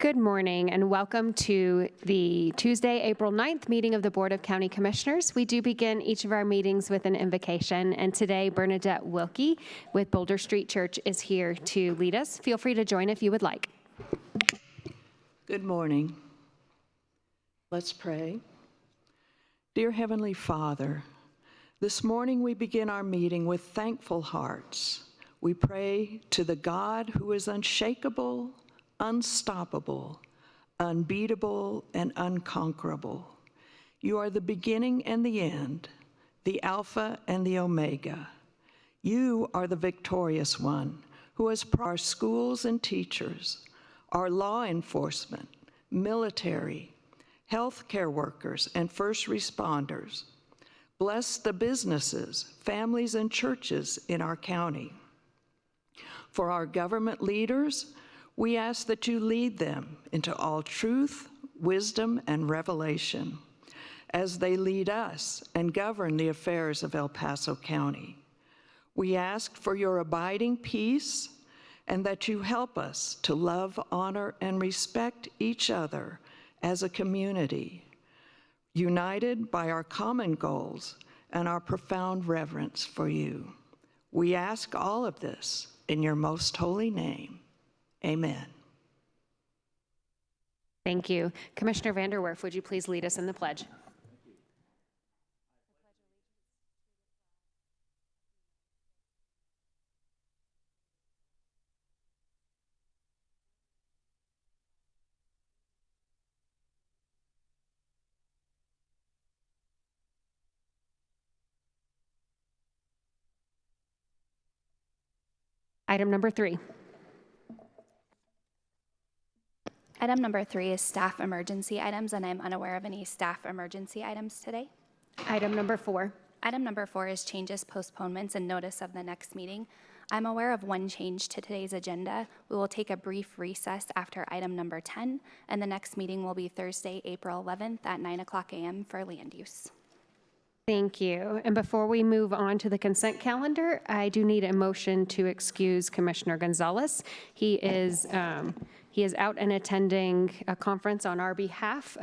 Good morning and welcome to the Tuesday, April 9th meeting of the Board of County Commissioners. We do begin each of our meetings with an invocation, and today Bernadette Wilkie with Boulder Street Church is here to lead us. Feel free to join if you would like. Good morning. Let's pray. Dear Heavenly Father, this morning we begin our meeting with thankful hearts. We pray to the God who is unshakable, unstoppable, unbeatable, and unconquerable. You are the beginning and the end, the Alpha and the Omega. You are the victorious one who has our schools and teachers, our law enforcement, military, healthcare workers, and first responders. Bless the businesses, families, and churches in our county. For our government leaders, we ask that you lead them into all truth, wisdom, and revelation as they lead us and govern the affairs of El Paso County. We ask for your abiding peace and that you help us to love, honor, and respect each other as a community, united by our common goals and our profound reverence for you. We ask all of this in your most holy name. Amen. Thank you. Commissioner Vanderwerf, would you please lead us in the pledge? Item number 3. Item number 3 is staff emergency items, and I'm unaware of any staff emergency items today. Item number 4. Item number 4 is changes, postponements, and notice of the next meeting. I'm aware of one change to today's agenda. We will take a brief recess after item number 10, and the next meeting will be Thursday, April 11th at 9:00 a.m. for land use. Thank you. And before we move on to the consent calendar, I do need a motion to excuse Commissioner Gonzalez. He is out and attending a conference on the behalf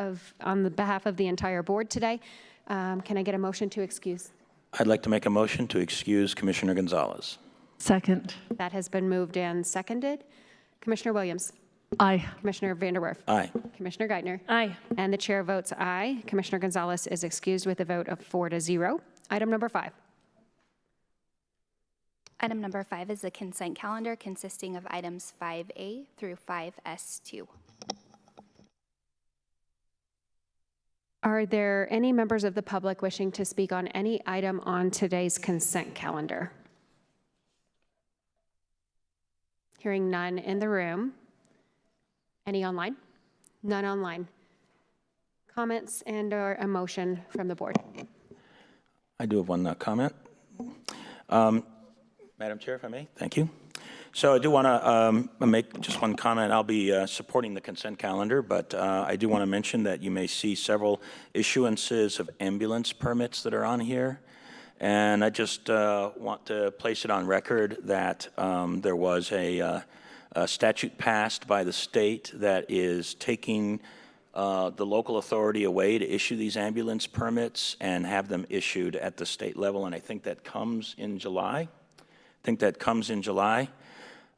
of the entire board today. Can I get a motion to excuse? I'd like to make a motion to excuse Commissioner Gonzalez. Second. That has been moved and seconded. Commissioner Williams? Aye. Commissioner Vanderwerf? Aye. Commissioner Geithner? Aye. And the chair votes aye. Commissioner Gonzalez is excused with a vote of 4-0. Item number 5. Item number 5 is the consent calendar consisting of items 5A through 5S2. Are there any members of the public wishing to speak on any item on today's consent calendar? Hearing none in the room. Any online? None online. Comments and/or a motion from the board? I do have one comment. Madam Chair, if I may, thank you. So I do want to make just one comment. I'll be supporting the consent calendar, but I do want to mention that you may see several issuances of ambulance permits that are on here. And I just want to place it on record that there was a statute passed by the state that is taking the local authority away to issue these ambulance permits and have them issued at the state level, and I think that comes in July.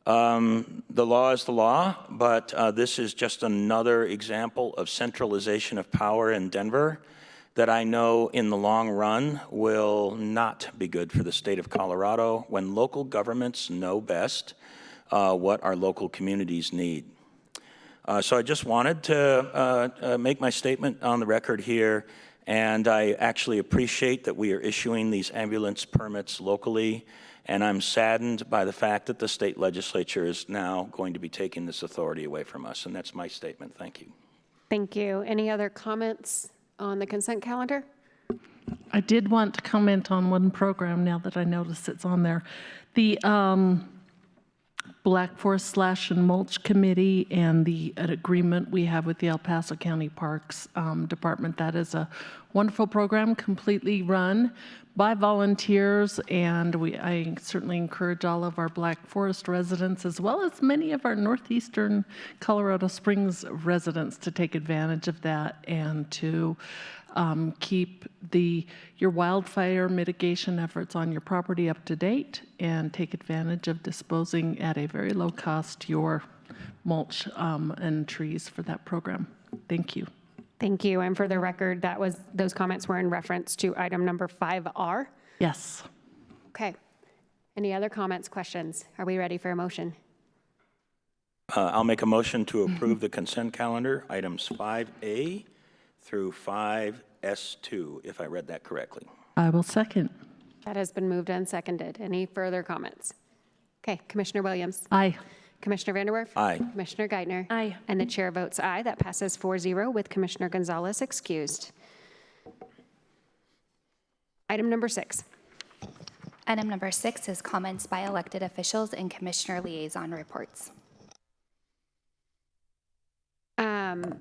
The law is the law, but this is just another example of centralization of power in Denver that I know in the long run will not be good for the state of Colorado when local governments know best what our local communities need. So I just wanted to make my statement on the record here, and I actually appreciate that we are issuing these ambulance permits locally, and I'm saddened by the fact that the state legislature is now going to be taking this authority away from us, and that's my statement. Thank you. Thank you. Any other comments on the consent calendar? I did want to comment on one program now that I notice it's on there. The Black Forest Slash and Mulch Committee and the agreement we have with the El Paso County Parks Department. That is a wonderful program, completely run by volunteers, and I certainly encourage all of our Black Forest residents, as well as many of our northeastern Colorado Springs residents, to take advantage of that and to keep your wildfire mitigation efforts on your property up to date and take advantage of disposing at a very low cost your mulch and trees for that program. Thank you. Thank you. And for the record, those comments were in reference to item number 5R. Yes. Okay. Any other comments, questions? Are we ready for a motion? I'll make a motion to approve the consent calendar, items 5A through 5S2, if I read that correctly. I will second. That has been moved and seconded. Any further comments? Okay, Commissioner Williams. Aye. Commissioner Vanderwerf. Aye. Commissioner Geithner. Aye. And the chair votes aye. That passes 4-0 with Commissioner Gonzalez excused. Item number 6. Item number 6 is comments by elected officials and commissioner liaison reports.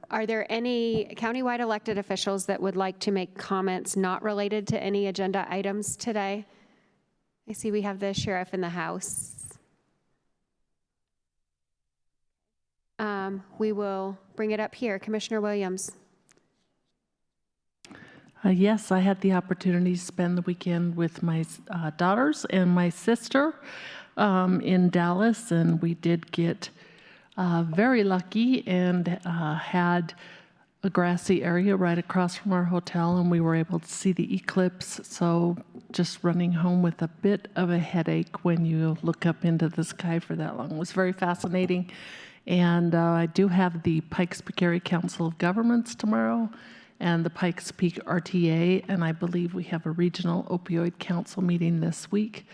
Are there any countywide elected officials that would like to make comments not related to any agenda items today? I see we have the sheriff in the house. We will bring it up here. Commissioner Williams. Yes, I had the opportunity to spend the weekend with my daughters and my sister in Dallas, and we did get very lucky and had a grassy area right across from our hotel, and we were able to see the eclipse. So just running home with a bit of a headache when you look up into the sky for that long. It was very fascinating. And I do have the Pikes Peak Area Council of Governments tomorrow and the Pikes Peak RTA, and I believe we have a regional opioid council meeting this week.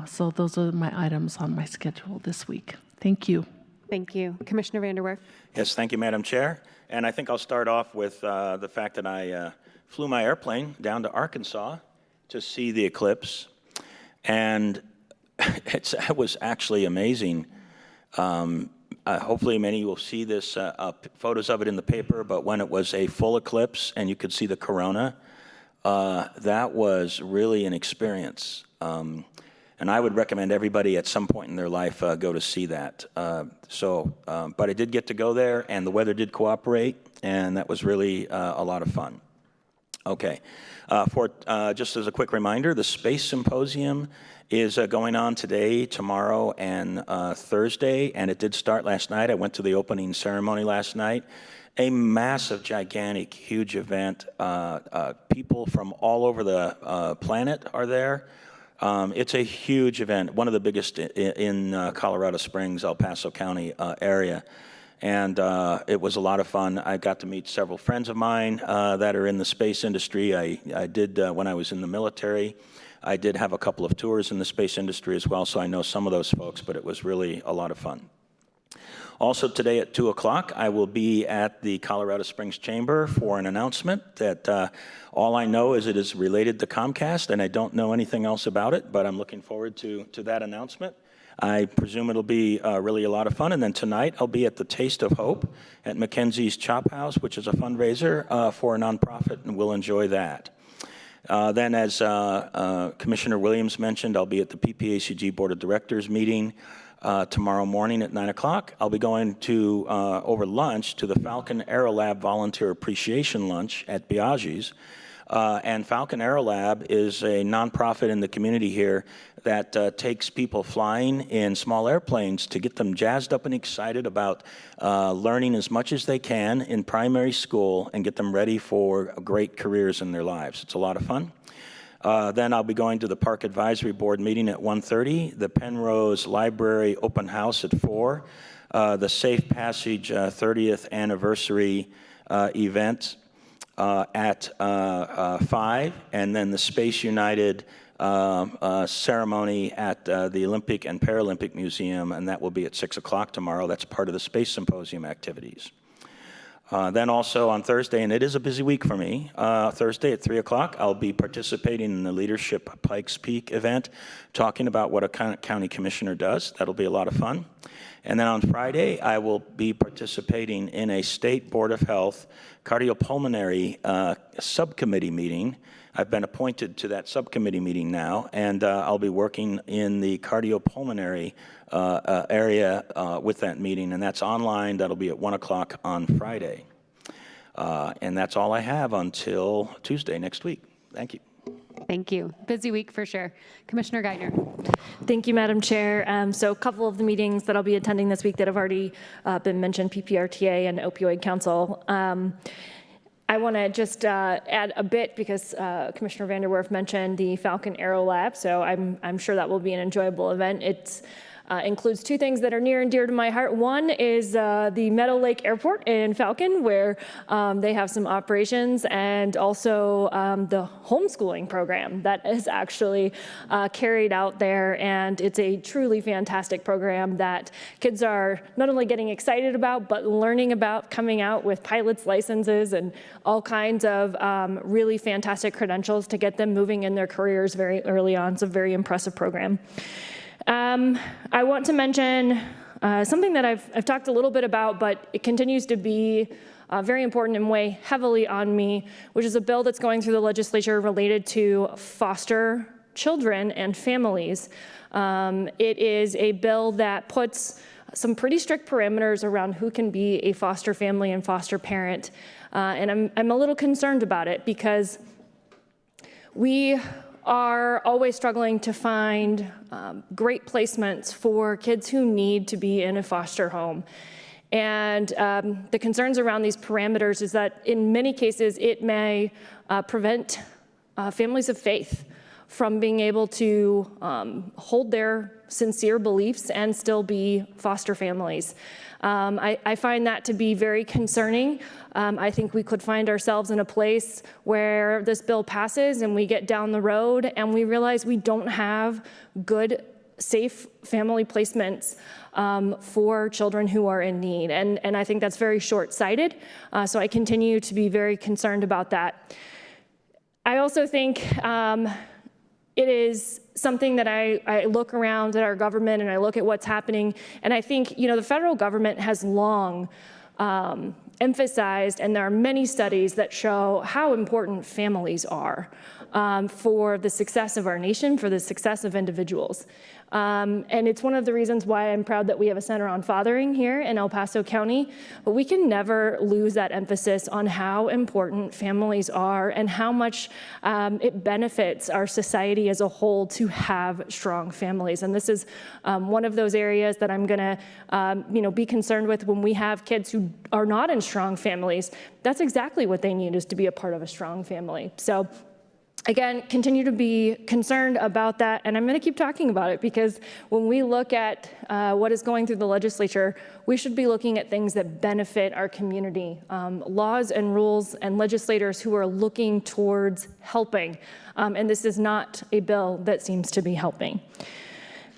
So those are my items on my schedule this week. Thank you. Thank you. Commissioner Vanderwerf. Yes, thank you, Madam Chair. And I think I'll start off with the fact that I flew my airplane down to Arkansas to see the eclipse. And it was actually amazing. Hopefully many will see this, photos of it in the paper, but when it was a full eclipse and you could see the corona, that was really an experience. And I would recommend everybody at some point in their life go to see that. But I did get to go there, and the weather did cooperate, and that was really a lot of fun. Okay, just as a quick reminder, the Space Symposium is going on today, tomorrow, and Thursday, and it did start last night. I went to the opening ceremony last night. A massive, gigantic, huge event. People from all over the planet are there. It's a huge event, one of the biggest in Colorado Springs, El Paso County area. And it was a lot of fun. I got to meet several friends of mine that are in the space industry. I did, when I was in the military, I did have a couple of tours in the space industry as well, so I know some of those folks, but it was really a lot of fun. Also today at 2 o'clock, I will be at the Colorado Springs Chamber for an announcement that all I know is it is related to Comcast, and I don't know anything else about it, but I'm looking forward to that announcement. I presume it'll be really a lot of fun. And then tonight, I'll be at the Taste of Hope at Mackenzie's Chop House, which is a fundraiser for a nonprofit, and we'll enjoy that. Then, as Commissioner Williams mentioned, I'll be at the PPACG Board of Directors meeting tomorrow morning at 9 o'clock. I'll be going to, over lunch, to the Falcon Aerolab Volunteer Appreciation Lunch at Biaggi's. And Falcon Aerolab is a nonprofit in the community here that takes people flying in small airplanes to get them jazzed up and excited about learning as much as they can in primary school and get them ready for great careers in their lives. It's a lot of fun. Then I'll be going to the Park Advisory Board meeting at 1:30, the Penrose Library Open House at 4, the Safe Passage 30th Anniversary event at 5, and then the Space United ceremony at the Olympic and Paralympic Museum, and that will be at 6 o'clock tomorrow. That's part of the Space Symposium activities. Then also on Thursday, and it is a busy week for me, Thursday at 3 o'clock, I'll be participating in the Leadership Pikes Peak event, talking about what a county commissioner does. That'll be a lot of fun. And then on Friday, I will be participating in a State Board of Health cardiopulmonary subcommittee meeting. I've been appointed to that subcommittee meeting now, and I'll be working in the cardiopulmonary area with that meeting, and that's online. That'll be at 1 o'clock on Friday. And that's all I have until Tuesday next week. Thank you. Thank you. Busy week for sure. Commissioner Geithner. Thank you, Madam Chair. So a couple of the meetings that I'll be attending this week that have already been mentioned, PPRTA and Opioid Council. I want to just add a bit because Commissioner Vanderwerf mentioned the Falcon Aero Lab, so I'm sure that will be an enjoyable event. It includes two things that are near and dear to my heart. One is the Meadow Lake Airport in Falcon, where they have some operations, and also the homeschooling program that is actually carried out there. And it's a truly fantastic program that kids are not only getting excited about, but learning about, coming out with pilot's licenses and all kinds of really fantastic credentials to get them moving in their careers very early on. It's a very impressive program. I want to mention something that I've talked a little bit about, but it continues to be very important and weigh heavily on me, which is a bill that's going through the legislature related to foster children and families. It is a bill that puts some pretty strict parameters around who can be a foster family and foster parent, and I'm a little concerned about it because we are always struggling to find great placements for kids who need to be in a foster home. And the concerns around these parameters is that in many cases it may prevent families of faith from being able to hold their sincere beliefs and still be foster families. I find that to be very concerning. I think we could find ourselves in a place where this bill passes and we get down the road and we realize we don't have good, safe family placements for children who are in need. And I think that's very short-sighted. So I continue to be very concerned about that. I also think it is something that I look around at our government and I look at what's happening, and I think, the federal government has long emphasized, and there are many studies that show how important families are for the success of our nation, for the success of individuals. And it's one of the reasons why I'm proud that we have a Center on Fathering here in El Paso County, but we can never lose that emphasis on how important families are and how much it benefits our society as a whole to have strong families. And this is one of those areas that I'm gonna be concerned with when we have kids who are not in strong families. That's exactly what they need, is to be a part of a strong family. So again, continue to be concerned about that, and I'm going to keep talking about it because when we look at what is going through the legislature, we should be looking at things that benefit our community, laws and rules and legislators who are looking towards helping, and this is not a bill that seems to be helping.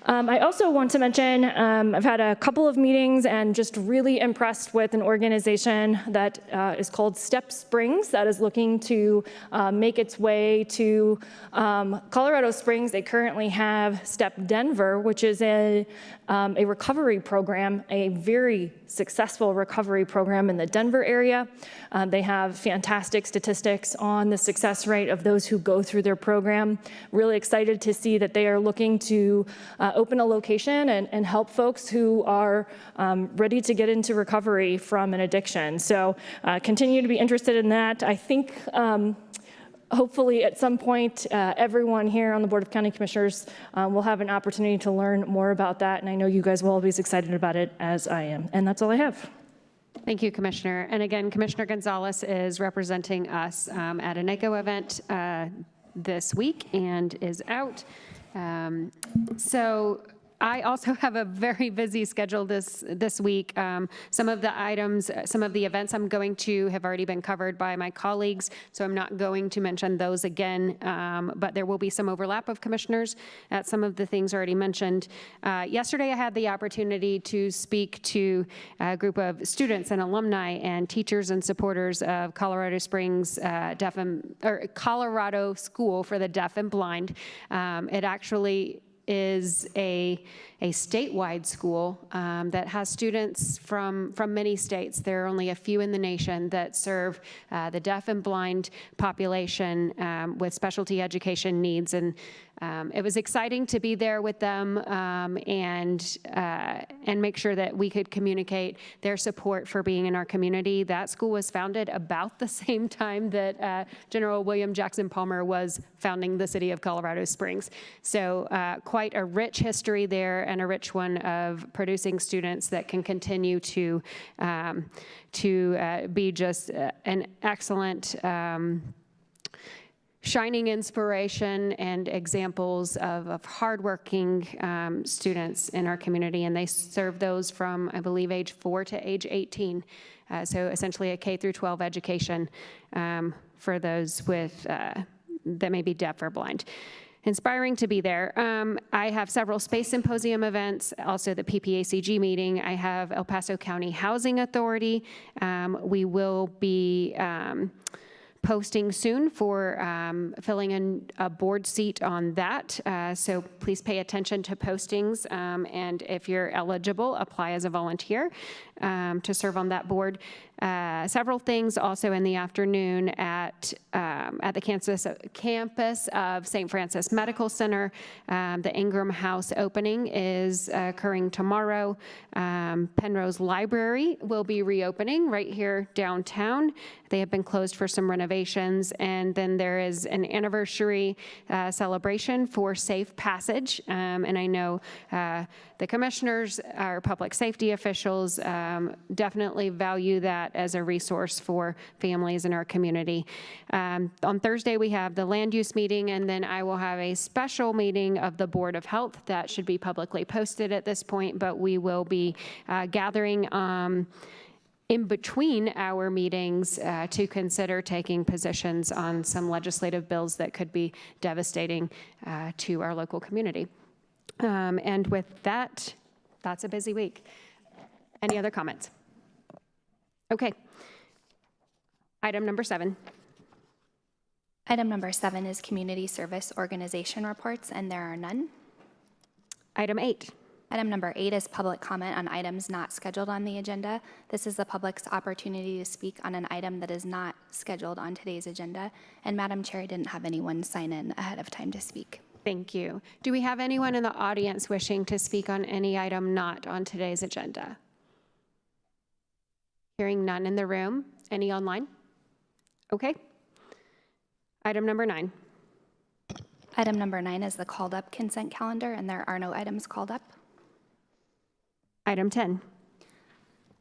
I also want to mention, I've had a couple of meetings and just really impressed with an organization that is called Step Springs that is looking to make its way to Colorado Springs. They currently have Step Denver, which is a recovery program, a very successful recovery program in the Denver area. They have fantastic statistics on the success rate of those who go through their program. Really excited to see that they are looking to open a location and help folks who are ready to get into recovery from an addiction. So continue to be interested in that. I think hopefully at some point, everyone here on the Board of County Commissioners will have an opportunity to learn more about that, and I know you guys will all be as excited about it as I am. And that's all I have. Thank you, Commissioner. And again, Commissioner Gonzalez is representing us at a NACO event this week and is out. So I also have a very busy schedule this week. Some of the items, some of the events I'm going to have already been covered by my colleagues, so I'm not going to mention those again, but there will be some overlap of commissioners at some of the things already mentioned. Yesterday, I had the opportunity to speak to a group of students and alumni and teachers and supporters of Colorado Springs Colorado School for the Deaf and Blind. It actually is a statewide school that has students from many states. There are only a few in the nation that serve the deaf and blind population with specialty education needs. And it was exciting to be there with them and make sure that we could communicate their support for being in our community. That school was founded about the same time that General William Jackson Palmer was founding the city of Colorado Springs. So quite a rich history there and a rich one of producing students that can continue to be just an excellent shining inspiration and examples of hardworking students in our community, and they serve those from, I believe, age 4 to age 18. So essentially a K through 12 education for those with that may be deaf or blind. Inspiring to be there. I have several space symposium events, also the PPACG meeting. I have El Paso County Housing Authority. We will be posting soon for filling in a board seat on that. So please pay attention to postings, and if you're eligible, apply as a volunteer to serve on that board. Several things also in the afternoon at the campus of St. Francis Medical Center. The Ingram House opening is occurring tomorrow. Penrose Library will be reopening right here downtown. They have been closed for some renovations. And then there is an anniversary celebration for Safe Passage. And I know the commissioners, our public safety officials definitely value that as a resource for families in our community. On Thursday, we have the land use meeting, and then I will have a special meeting of the Board of Health that should be publicly posted at this point, but we will be gathering in between our meetings to consider taking positions on some legislative bills that could be devastating to our local community. And with that, that's a busy week. Any other comments? Okay. Item number 7. Item number 7 is community service organization reports, and there are none. Item 8. Item number 8 is public comment on items not scheduled on the agenda. This is the public's opportunity to speak on an item that is not scheduled on today's agenda. And Madam Chair, I didn't have anyone sign in ahead of time to speak. Thank you. Do we have anyone in the audience wishing to speak on any item not on today's agenda? Hearing none in the room. Any online? Okay. Item number 9. Item number 9 is the called up consent calendar, and there are no items called up. Item 10.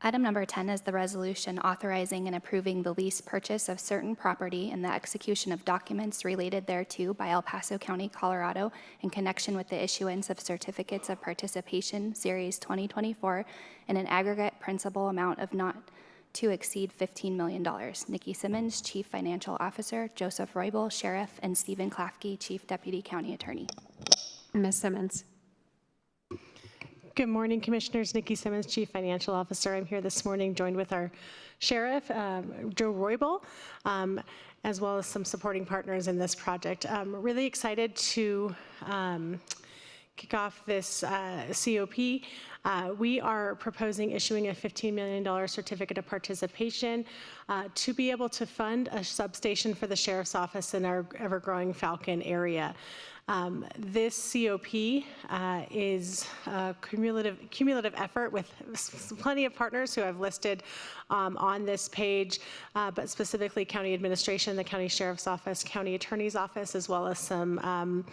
Item number 10 is the resolution authorizing and approving the lease purchase of certain property and the execution of documents related thereto by El Paso County, Colorado, in connection with the issuance of certificates of participation, Series 2024, in an aggregate principal amount of not to exceed $15 million. Nikki Simmons, Chief Financial Officer, Joseph Roybal, Sheriff, and Stephen Klafke, Chief Deputy County Attorney. Ms. Simmons. Good morning, Commissioners. Nikki Simmons, Chief Financial Officer. I'm here this morning joined with our Sheriff, Joe Roybal, as well as some supporting partners in this project. Really excited to kick off this COP. We are proposing issuing a $15 million certificate of participation to be able to fund a substation for the Sheriff's Office in our ever-growing Falcon area. This COP is a cumulative effort with plenty of partners who I've listed on this page, but specifically County Administration, the County Sheriff's Office, County Attorney's Office, as well as some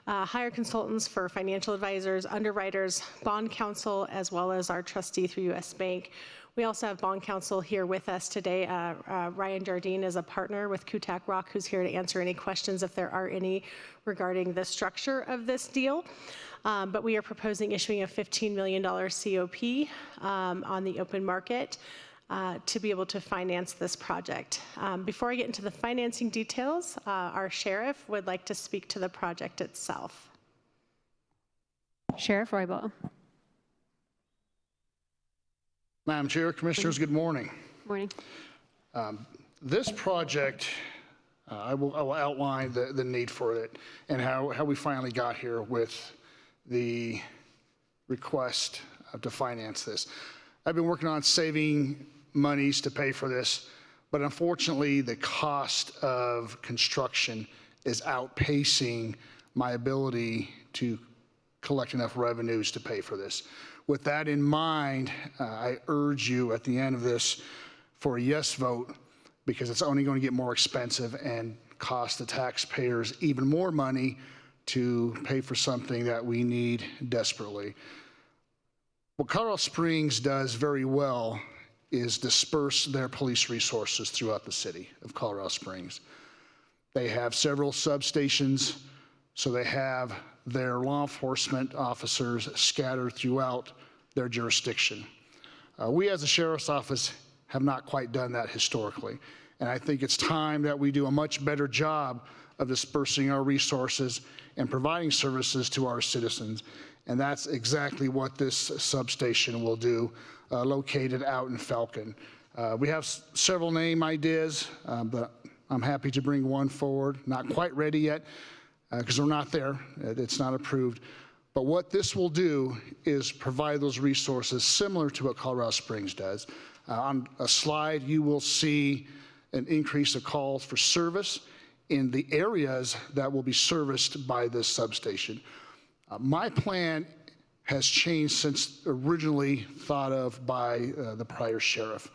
hired consultants for financial advisors, underwriters, bond counsel, as well as our trustee through U.S. Bank. We also have bond counsel here with us today. Ryan Jardine is a partner with Kutak Rock, who's here to answer any questions if there are any regarding the structure of this deal. But we are proposing issuing a $15 million COP on the open market to be able to finance this project. Before I get into the financing details, our sheriff would like to speak to the project itself. Sheriff Roybal. Madam Chair, Commissioners, good morning. Morning. This project, I will outline the need for it and how we finally got here with the request to finance this. I've been working on saving monies to pay for this, but unfortunately the cost of construction is outpacing my ability to collect enough revenues to pay for this. With that in mind, I urge you at the end of this for a yes vote, because it's only going to get more expensive and cost the taxpayers even more money to pay for something that we need desperately. What Colorado Springs does very well is disperse their police resources throughout the city of Colorado Springs. They have several substations, so they have their law enforcement officers scattered throughout their jurisdiction. We as a sheriff's office have not quite done that historically, and I think it's time that we do a much better job of dispersing our resources and providing services to our citizens, and that's exactly what this substation will do, located out in Falcon. We have several name ideas, but I'm happy to bring one forward. Not quite ready yet, because we're not there. It's not approved. But what this will do is provide those resources similar to what Colorado Springs does. On a slide, you will see an increase of calls for service in the areas that will be serviced by this substation. My plan has changed since originally thought of by the prior sheriff.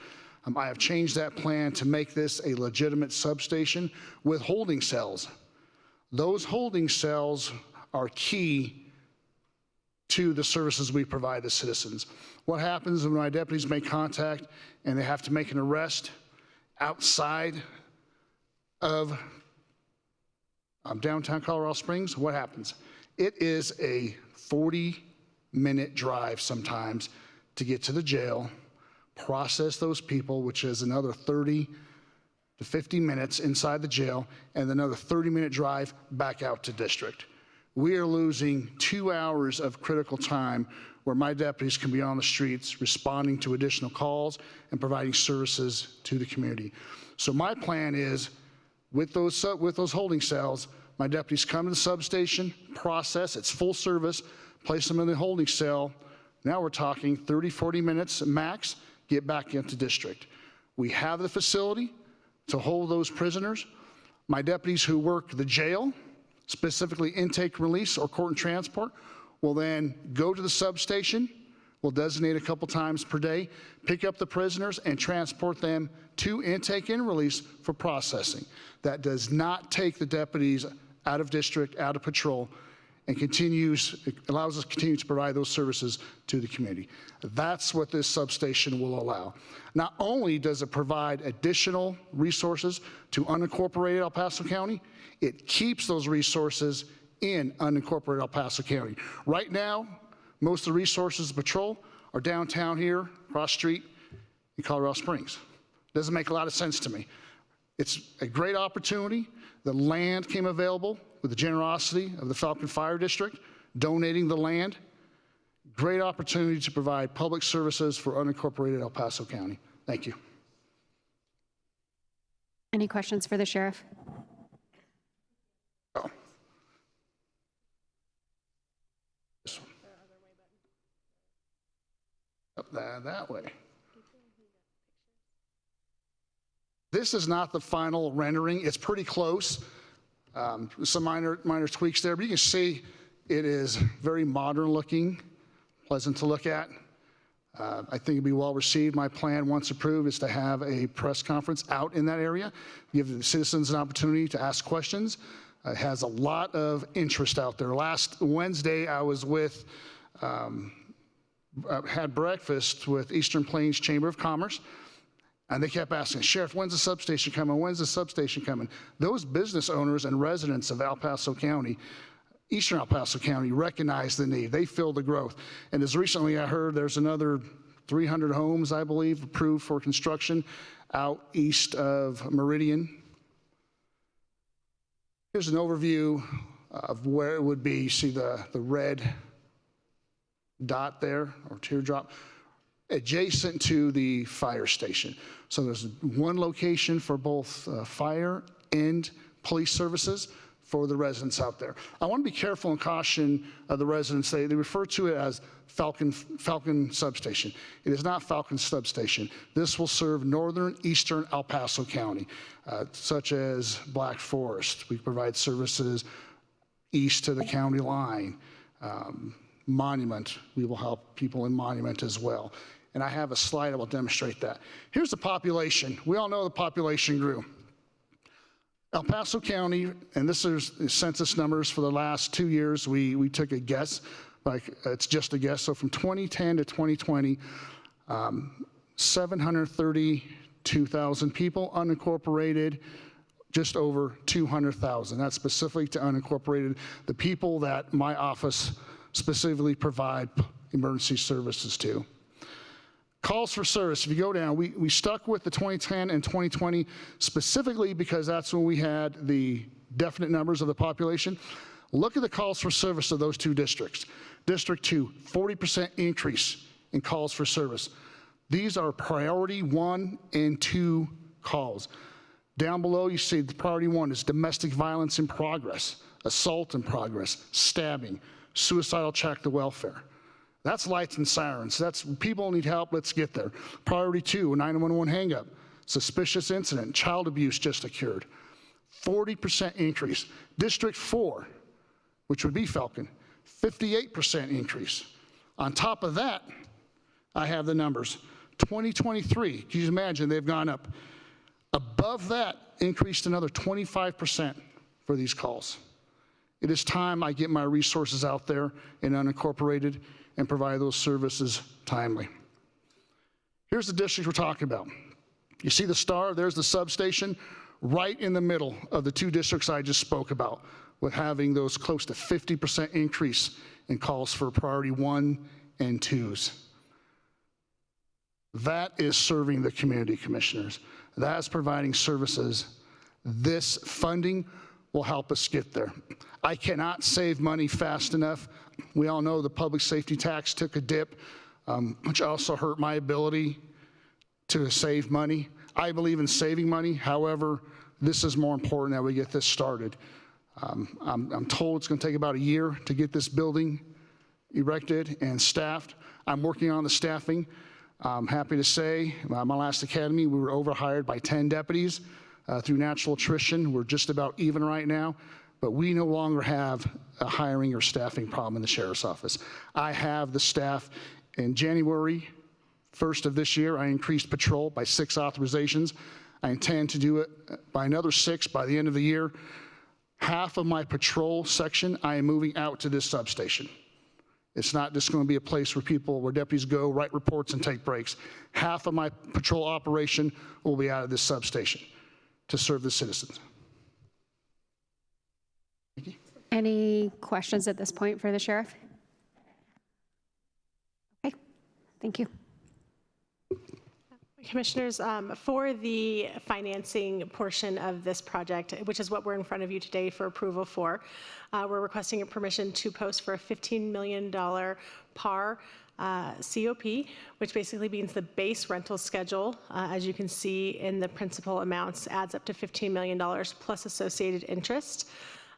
I have changed that plan to make this a legitimate substation with holding cells. Those holding cells are key to the services we provide to citizens. What happens when my deputies make contact and they have to make an arrest outside of downtown Colorado Springs? What happens? It is a 40-minute drive sometimes to get to the jail, process those people, which is another 30 to 50 minutes inside the jail, and another 30-minute drive back out to district. We are losing 2 hours of critical time where my deputies can be on the streets responding to additional calls and providing services to the community. So my plan is, with those holding cells, my deputies come to the substation, process, it's full service, place them in the holding cell. Now we're talking 30, 40 minutes max, get back into district. We have the facility to hold those prisoners. My deputies who work the jail, specifically intake, release, or court and transport, will then go to the substation, will designate a couple times per day, pick up the prisoners and transport them to intake and release for processing. That does not take the deputies out of district, out of patrol, and allows us to continue to provide those services to the community. That's what this substation will allow. Not only does it provide additional resources to unincorporated El Paso County, it keeps those resources in unincorporated El Paso County. Right now, most of the resources of patrol are downtown here, across the street in Colorado Springs. Doesn't make a lot of sense to me. It's a great opportunity. The land came available with the generosity of the Falcon Fire District, donating the land. Great opportunity to provide public services for unincorporated El Paso County. Thank you. Any questions for the sheriff? Oh. This one. Up that way. This is not the final rendering. It's pretty close. Some minor tweaks there, but you can see it is very modern looking, pleasant to look at. I think it'd be well received. My plan, once approved, is to have a press conference out in that area, give the citizens an opportunity to ask questions. It has a lot of interest out there. Last Wednesday, I was with had breakfast with Eastern Plains Chamber of Commerce, and they kept asking, Sheriff, when's the substation coming? When's the substation coming? Those business owners and residents of El Paso County, Eastern El Paso County, recognize the need. They feel the growth. And as recently I heard, there's another 300 homes, I believe, approved for construction out east of Meridian. Here's an overview of where it would be. You see the red dot there, or teardrop, adjacent to the fire station. So there's one location for both fire and police services for the residents out there. I want to be careful and caution the residents. They refer to it as Falcon Substation. It is not Falcon Substation. This will serve northern, eastern El Paso County, such as Black Forest. We provide services east to the county line. Monument, we will help people in Monument as well. And I have a slide that will demonstrate that. Here's the population. We all know the population grew. El Paso County, and this is census numbers for the last 2 years, we took a guess, like it's just a guess. So from 2010 to 2020, 732,000 people, unincorporated, just over 200,000. That's specific to unincorporated, the people that my office specifically provide emergency services to. Calls for service, if you go down, we stuck with the 2010 and 2020 specifically because that's when we had the definite numbers of the population. Look at the calls for service of those two districts. District 2, 40% increase in calls for service. These are priority 1 and 2 calls. Down below, you see the priority 1 is domestic violence in progress, assault in progress, stabbing, suicidal check to welfare. That's lights and sirens. That's people need help, let's get there. Priority 2, 911 hang-up, suspicious incident, child abuse just occurred. 40% increase. District 4, which would be Falcon, 58% increase. On top of that, I have the numbers. 2023, can you imagine, they've gone up. Above that, increased another 25% for these calls. It is time I get my resources out there in unincorporated and provide those services timely. Here's the district we're talking about. You see the star, there's the substation, right in the middle of the 2 districts I just spoke about, with having those close to 50% increase in calls for priority 1 and 2s. That is serving the community commissioners. That is providing services. This funding will help us get there. I cannot save money fast enough. We all know the public safety tax took a dip, which also hurt my ability to save money. I believe in saving money. However, this is more important that we get this started. I'm told it's going to take about a year to get this building erected and staffed. I'm working on the staffing. I'm happy to say, my last academy, we were overhired by 10 deputies through natural attrition. We're just about even right now, but we no longer have a hiring or staffing problem in the sheriff's office. I have the staff. In January 1st of this year, I increased patrol by 6 authorizations. I intend to do it by another 6 by the end of the year. Half of my patrol section, I am moving out to this substation. It's not just going to be a place where deputies go, write reports, and take breaks. Half of my patrol operation will be out of this substation to serve the citizens. Thank you. Any questions at this point for the sheriff? Okay, thank you. Commissioners, for the financing portion of this project, which is what we're in front of you today for approval for, we're requesting a permission to post for a $15 million PAR COP, which basically means the base rental schedule, as you can see in the principal amounts, adds up to $15 million plus associated interest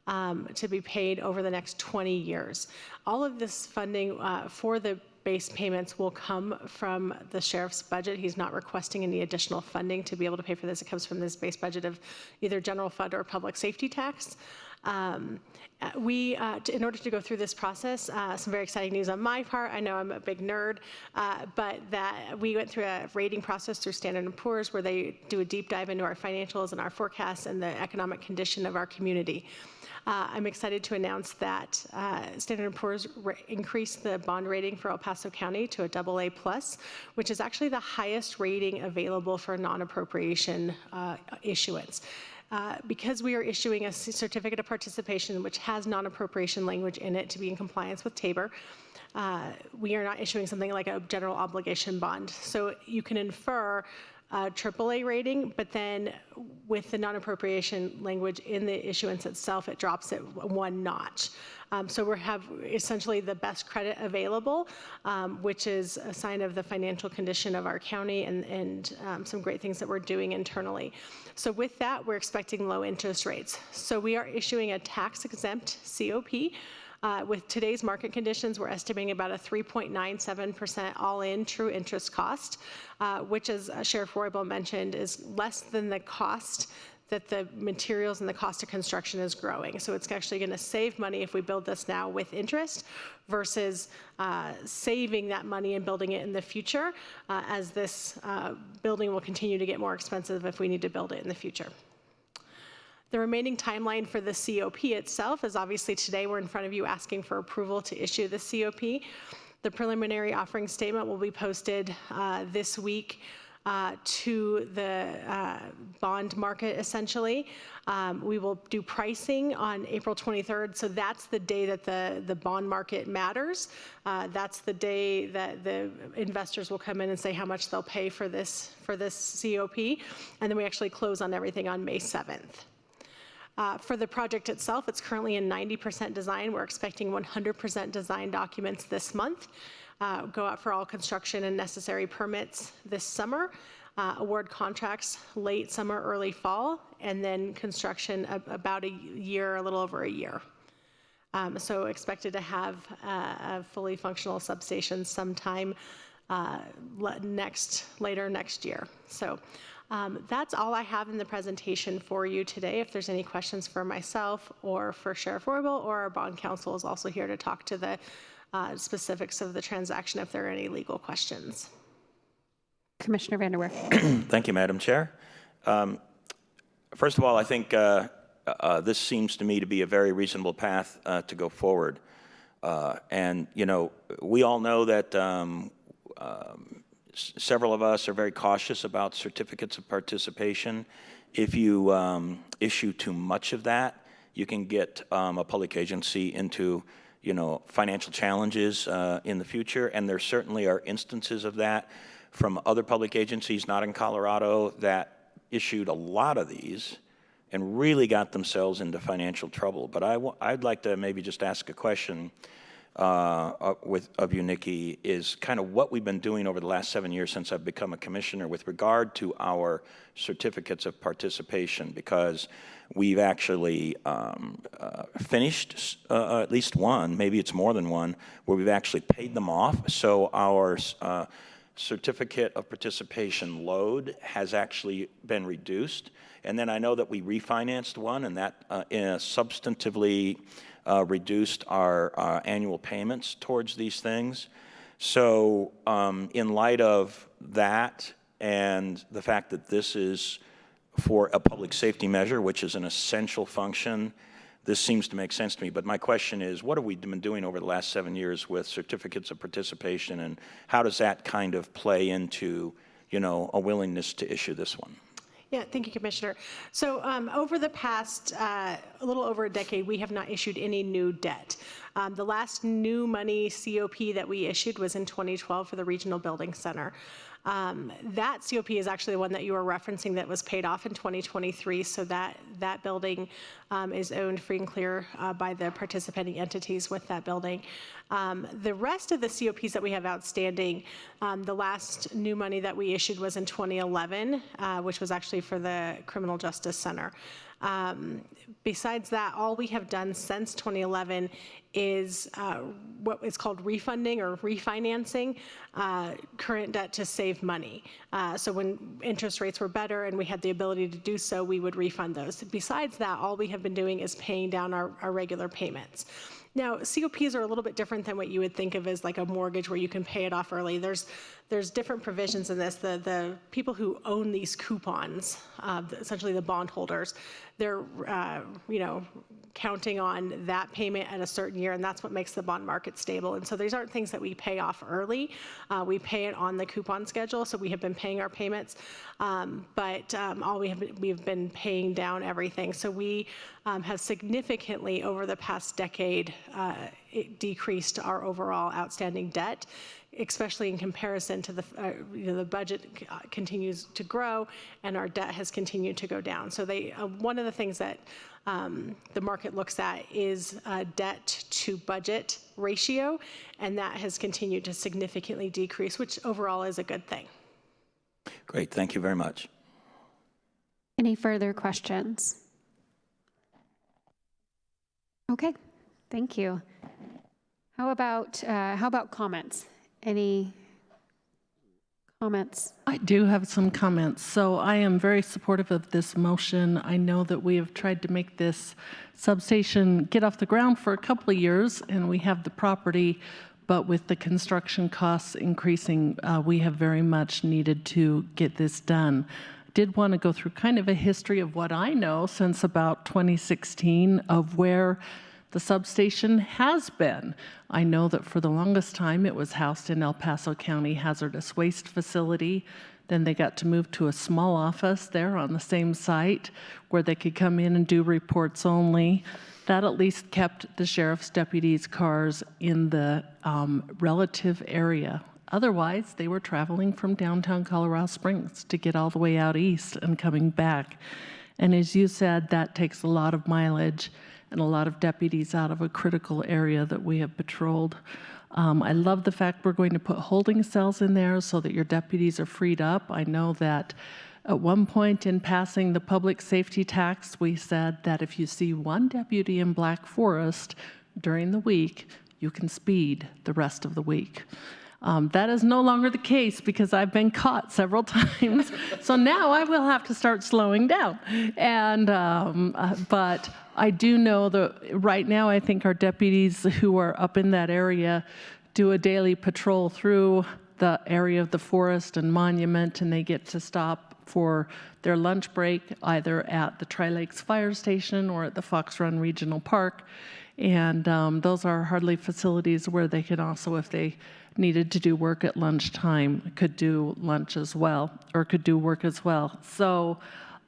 to be paid over the next 20 years. All of this funding for the base payments will come from the sheriff's budget. He's not requesting any additional funding to be able to pay for this. It comes from this base budget of either general fund or public safety tax. In order to go through this process, some very exciting news on my part. I know I'm a big nerd, but that we went through a rating process through Standard & Poor's where they do a deep dive into our financials and our forecasts and the economic condition of our community. I'm excited to announce that Standard & Poor's increased the bond rating for El Paso County to a AA+, which is actually the highest rating available for non-appropriation issuance. Because we are issuing a certificate of participation which has non-appropriation language in it to be in compliance with Tabor, we are not issuing something like a general obligation bond. So you can infer a AAA rating, but then with the non-appropriation language in the issuance itself, it drops it one notch. So we have essentially the best credit available, which is a sign of the financial condition of our county and some great things that we're doing internally. So with that, we're expecting low interest rates. So we are issuing a tax-exempt COP. With today's market conditions, we're estimating about a 3.97% all-in true interest cost, which, as Sheriff Roybal mentioned, is less than the cost that the materials and the cost of construction is growing. So it's actually going to save money if we build this now with interest versus saving that money and building it in the future, as this building will continue to get more expensive if we need to build it in the future. The remaining timeline for the COP itself is obviously today we're in front of you asking for approval to issue the COP. The preliminary offering statement will be posted this week to the bond market, essentially. We will do pricing on April 23rd, so that's the day that the bond market matters. That's the day that the investors will come in and say how much they'll pay for this COP, and then we actually close on everything on May 7th. For the project itself, it's currently in 90% design. We're expecting 100% design documents this month. Go out for all construction and necessary permits this summer. Award contracts late summer, early fall, and then construction about a year, a little over a year. So expected to have a fully functional substation sometime later next year. So that's all I have in the presentation for you today. If there's any questions for myself or for Sheriff Roybal, or our bond counsel is also here to talk to the specifics of the transaction if there are any legal questions. Commissioner Vanderwerf. Thank you, Madam Chair. First of all, I think this seems to me to be a very reasonable path to go forward. And, you know, we all know that several of us are very cautious about certificates of participation. If you issue too much of that, you can get a public agency into, you know, financial challenges in the future, and there certainly are instances of that from other public agencies, not in Colorado, that issued a lot of these and really got themselves into financial trouble. But I'd like to maybe just ask a question of you, Nikki, is kind of what we've been doing over the last 7 years since I've become a commissioner with regard to our certificates of participation, because we've actually finished at least one, maybe it's more than one, where we've actually paid them off. So our certificate of participation load has actually been reduced. And then I know that we refinanced one, and that substantively reduced our annual payments towards these things. So in light of that and the fact that this is for a public safety measure, which is an essential function, this seems to make sense to me. But my question is, what have we been doing over the last 7 years with certificates of participation, and how does that kind of play into, you know, a willingness to issue this one? Yeah, thank you, Commissioner. So over the past a little over a decade, we have not issued any new debt. The last new money COP that we issued was in 2012 for the Regional Building Center. That COP is actually the one that you were referencing that was paid off in 2023, so that building is owned free and clear by the participating entities with that building. The rest of the COPs that we have outstanding, the last new money that we issued was in 2011, which was actually for the Criminal Justice Center. Besides that, all we have done since 2011 is what is called refunding or refinancing current debt to save money. So when interest rates were better and we had the ability to do so, we would refund those. Besides that, all we have been doing is paying down our regular payments. Now, COPs are a little bit different than what you would think of as like a mortgage where you can pay it off early. There's different provisions in this. The people who own these coupons, essentially the bondholders, they're counting on that payment at a certain year, and that's what makes the bond market stable. And so these aren't things that we pay off early. We pay it on the coupon schedule, so we have been paying our payments, but we've been paying down everything. So we have significantly over the past decade decreased our overall outstanding debt, especially in comparison to the budget continues to grow and our debt has continued to go down. So one of the things that the market looks at is debt to budget ratio, and that has continued to significantly decrease, which overall is a good thing. Great, thank you very much. Any further questions? Okay, thank you. How about comments? Any comments? I do have some comments. So I am very supportive of this motion. I know that we have tried to make this substation get off the ground for a couple of years, and we have the property, but with the construction costs increasing, we have very much needed to get this done. I did want to go through kind of a history of what I know since about 2016 of where the substation has been. I know that for the longest time it was housed in El Paso County Hazardous Waste Facility. Then they got to move to a small office there on the same site where they could come in and do reports only. That at least kept the sheriff's deputies' cars in the relative area. Otherwise, they were traveling from downtown Colorado Springs to get all the way out east and coming back. And as you said, that takes a lot of mileage and a lot of deputies out of a critical area that we have patrolled. I love the fact we're going to put holding cells in there so that your deputies are freed up. I know that at one point in passing the public safety tax, we said that if you see one deputy in Black Forest during the week, you can speed the rest of the week. That is no longer the case because I've been caught several times. So now I will have to start slowing down. And but I do know that right now I think our deputies who are up in that area do a daily patrol through the area of the forest and Monument, and they get to stop for their lunch break either at the Tri-Lakes Fire Station or at the Fox Run Regional Park. And those are hardly facilities where they can also, if they needed to do work at lunchtime, could do lunch as well, or could do work as well. So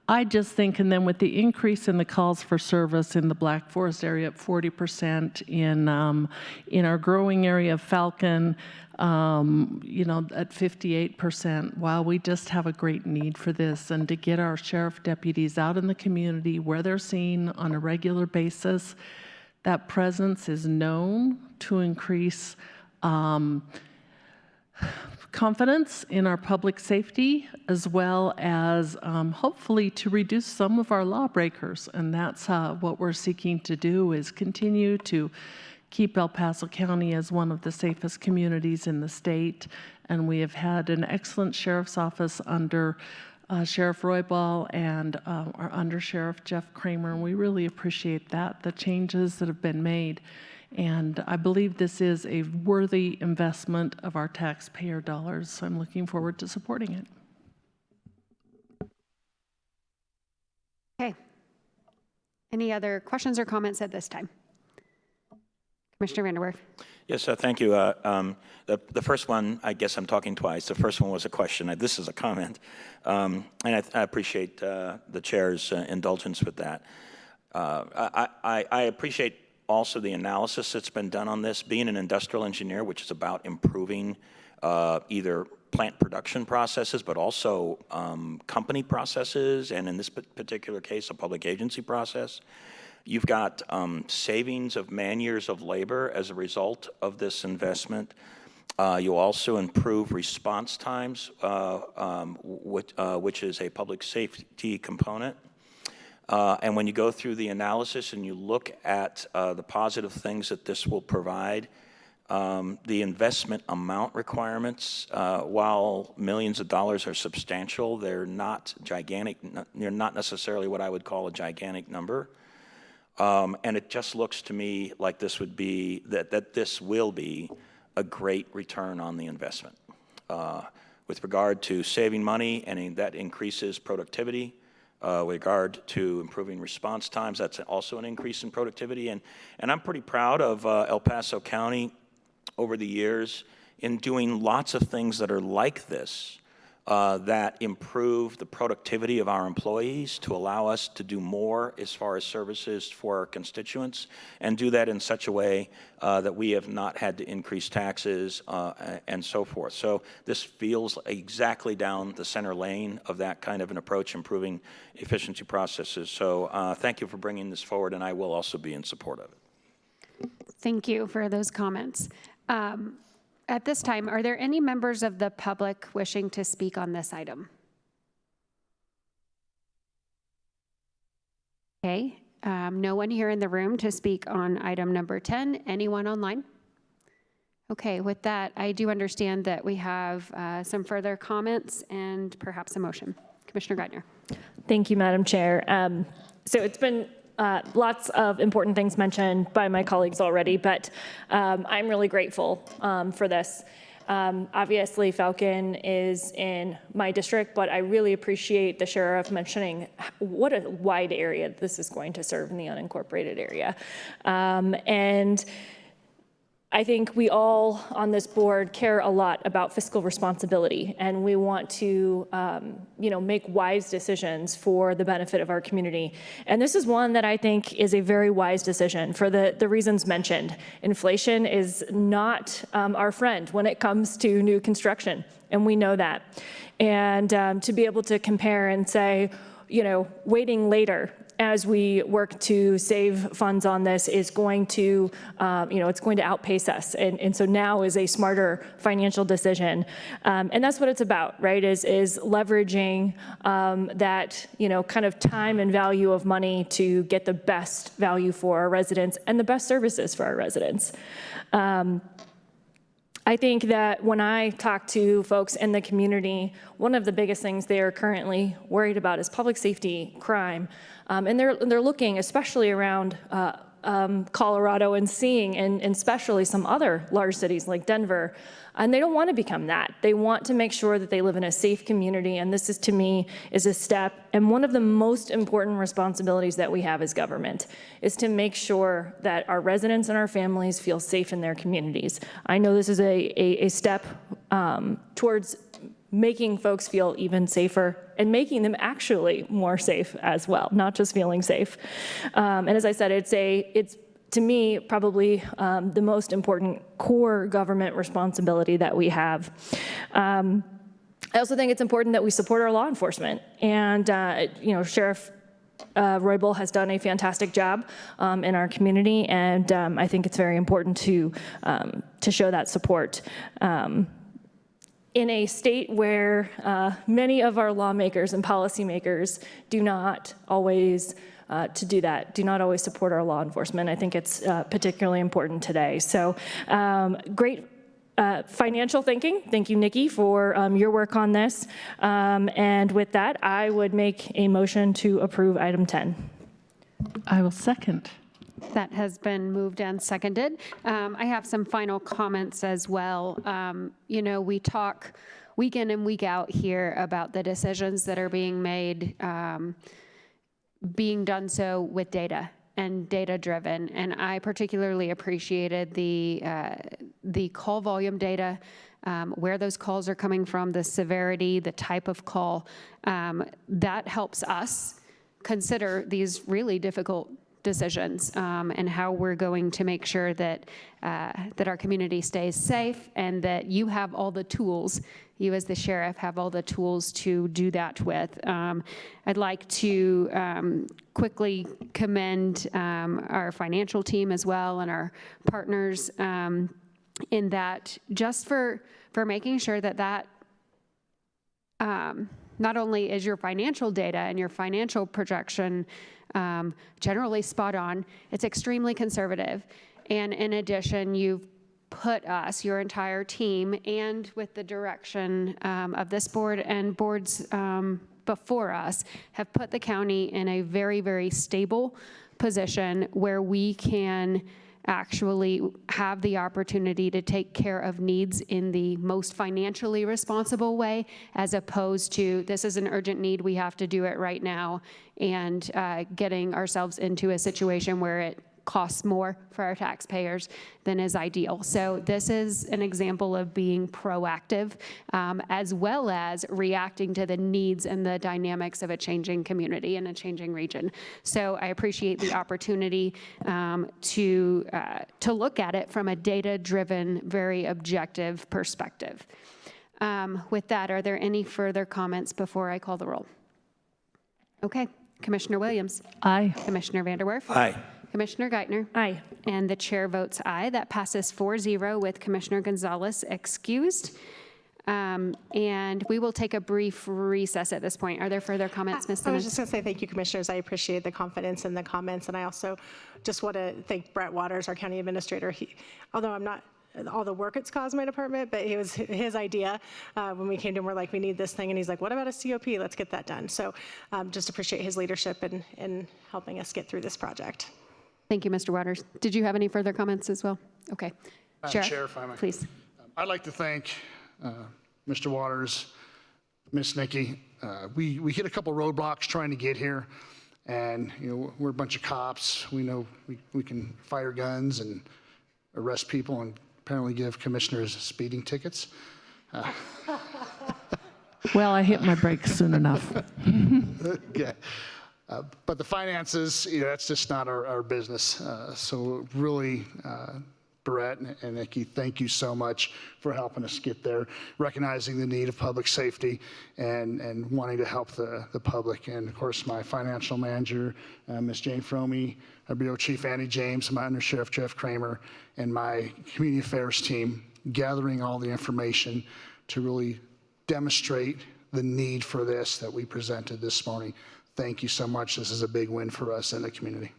I just think, and then with the increase in the calls for service in the Black Forest area at 40%, in our growing area of Falcon, at 58%, wow, we just have a great need for this, and to get our sheriff deputies out in the community where they're seen on a regular basis. That presence is known to increase confidence in our public safety, as well as hopefully to reduce some of our lawbreakers. And that's what we're seeking to do, is continue to keep El Paso County as one of the safest communities in the state. And we have had an excellent sheriff's office under Sheriff Roybal and our Under Sheriff Jeff Kramer, and we really appreciate that, the changes that have been made. And I believe this is a worthy investment of our taxpayer dollars, so I'm looking forward to supporting it. Okay. Any other questions or comments at this time? Commissioner Vanderwerf. Yes, thank you. The first one, I guess I'm talking twice. The first one was a question. This is a comment. And I appreciate the chair's indulgence with that. I appreciate also the analysis that's been done on this. Being an industrial engineer, which is about improving either plant production processes, but also company processes, and in this particular case, a public agency process. You've got savings of man-years of labor as a result of this investment. You'll also improve response times, which is a public safety component. And when you go through the analysis and you look at the positive things that this will provide, the investment amount requirements, while millions of dollars are substantial, they're not gigantic. They're not necessarily what I would call a gigantic number. And it just looks to me like this would be, that this will be a great return on the investment. With regard to saving money, and that increases productivity. With regard to improving response times, that's also an increase in productivity. And I'm pretty proud of El Paso County over the years in doing lots of things that are like this, that improve the productivity of our employees to allow us to do more as far as services for our constituents, and do that in such a way that we have not had to increase taxes and so forth. So this feels exactly down the center lane of that kind of an approach, improving efficiency processes. So thank you for bringing this forward, and I will also be in support of it. Thank you for those comments. At this time, are there any members of the public wishing to speak on this item? Okay, no one here in the room to speak on item number 10. Anyone online? Okay, with that, I do understand that we have some further comments and perhaps a motion. Commissioner Geithner. Thank you, Madam Chair. So it's been lots of important things mentioned by my colleagues already, but I'm really grateful for this. Obviously, Falcon is in my district, but I really appreciate the sheriff mentioning what a wide area this is going to serve in the unincorporated area. And I think we all on this board care a lot about fiscal responsibility, and we want to, make wise decisions for the benefit of our community. And this is one that I think is a very wise decision for the reasons mentioned. Inflation is not our friend when it comes to new construction, and we know that. And to be able to compare and say, waiting later as we work to save funds on this is going to, it's going to outpace us. And so now is a smarter financial decision. And that's what it's about, right, is leveraging that, kind of time and value of money to get the best value for our residents and the best services for our residents. I think that when I talk to folks in the community, one of the biggest things they are currently worried about is public safety, crime, and they're looking, especially around Colorado, and seeing, and especially some other large cities like Denver, and they don't want to become that. They want to make sure that they live in a safe community, and this is, to me, is a step, and one of the most important responsibilities that we have as government is to make sure that our residents and our families feel safe in their communities. I know this is a step towards making folks feel even safer and making them actually more safe as well, not just feeling safe. And as I said, it's to me, probably the most important core government responsibility that we have. I also think it's important that we support our law enforcement. And, Sheriff Roybal has done a fantastic job in our community, and I think it's very important to show that support. In a state where many of our lawmakers and policymakers do not always do not always support our law enforcement. I think it's particularly important today. So great financial thinking. Thank you, Nikki, for your work on this. And with that, I would make a motion to approve item 10. I will second. That has been moved and seconded. I have some final comments as well. We talk week in and week out here about the decisions that are being made, being done so with data and data-driven. And I particularly appreciated the call volume data, where those calls are coming from, the severity, the type of call. That helps us consider these really difficult decisions and how we're going to make sure that our community stays safe, and that you have all the tools, you as the sheriff have all the tools to do that with. I'd like to quickly commend our financial team as well, and our partners in that, just for making sure that not only is your financial data and your financial projection generally spot on, it's extremely conservative. And in addition, you've put us, your entire team, and with the direction of this board and boards before us, have put the county in a very, very stable position where we can actually have the opportunity to take care of needs in the most financially responsible way, as opposed to, this is an urgent need, we have to do it right now, and getting ourselves into a situation where it costs more for our taxpayers than is ideal. So this is an example of being proactive, as well as reacting to the needs and the dynamics of a changing community and a changing region. So I appreciate the opportunity to look at it from a data-driven, very objective perspective. With that, are there any further comments before I call the roll? Okay, Commissioner Williams. Aye. Commissioner Vanderwerf. Aye. Commissioner Geithner. Aye. And the chair votes aye. That passes 4-0 with Commissioner Gonzalez excused. And we will take a brief recess at this point. Are there further comments, Ms. I was Simmons? just going to say thank you, commissioners. I appreciate the confidence in the comments, and I also just want to thank Brett Waters, our county administrator. Although I'm not all the work it's caused my department, but it was his idea when we came to him. We're like, we need this thing, and he's like, what about a COP? Let's get that done. So just appreciate his leadership in helping us get through this project. Thank you, Mr. Waters. Did you have any further comments as well? Okay. Madam Chair, if I may. Please. I'd like to thank Mr. Waters, Ms. Nikki. We hit a couple roadblocks trying to get here, and we're a bunch of cops. We know we can fire guns and arrest people and apparently give commissioners speeding tickets. Well, I hit my brakes soon enough. Okay. But the finances, that's just not our business. So really, Brett and Nikki, thank you so much for helping us get there, recognizing the need of public safety and wanting to help the public. And of course, my financial manager, Ms. Jane Fromey, our Bureau Chief Andy James, my Under Sheriff Jeff Kramer, and my community affairs team, gathering all the information to really demonstrate the need for this that we presented this morning. Thank you so much. This is a big win for us in the community.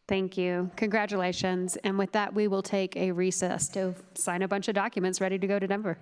Thank you. Congratulations. And with that, we will take a recess to sign a bunch of documents ready to go to Denver.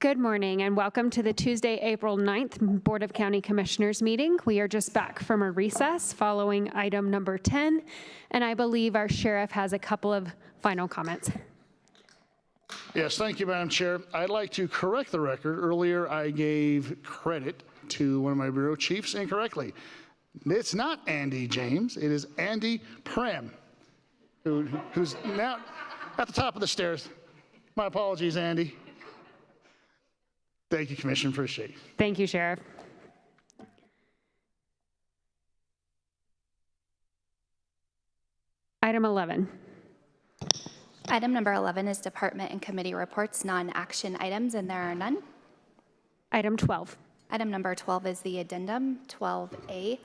Good morning and welcome to the Tuesday, April 9th Board of County Commissioners meeting. We are just back from a recess following item number 10, and I believe our sheriff has a couple of final comments. Yes, thank you, Madam Chair. I'd like to correct the record. Earlier, I gave credit to one of my bureau chiefs incorrectly. It's not Andy James. It is Andy Prem, who's now at the top of the stairs. My apologies, Andy. Thank you, Commissioner. Appreciate it. Thank you, Sheriff. Item 11. Item number 11 is department and committee reports, non-action items, and there are none. Item 12. Item number 12 is the addendum, 12A,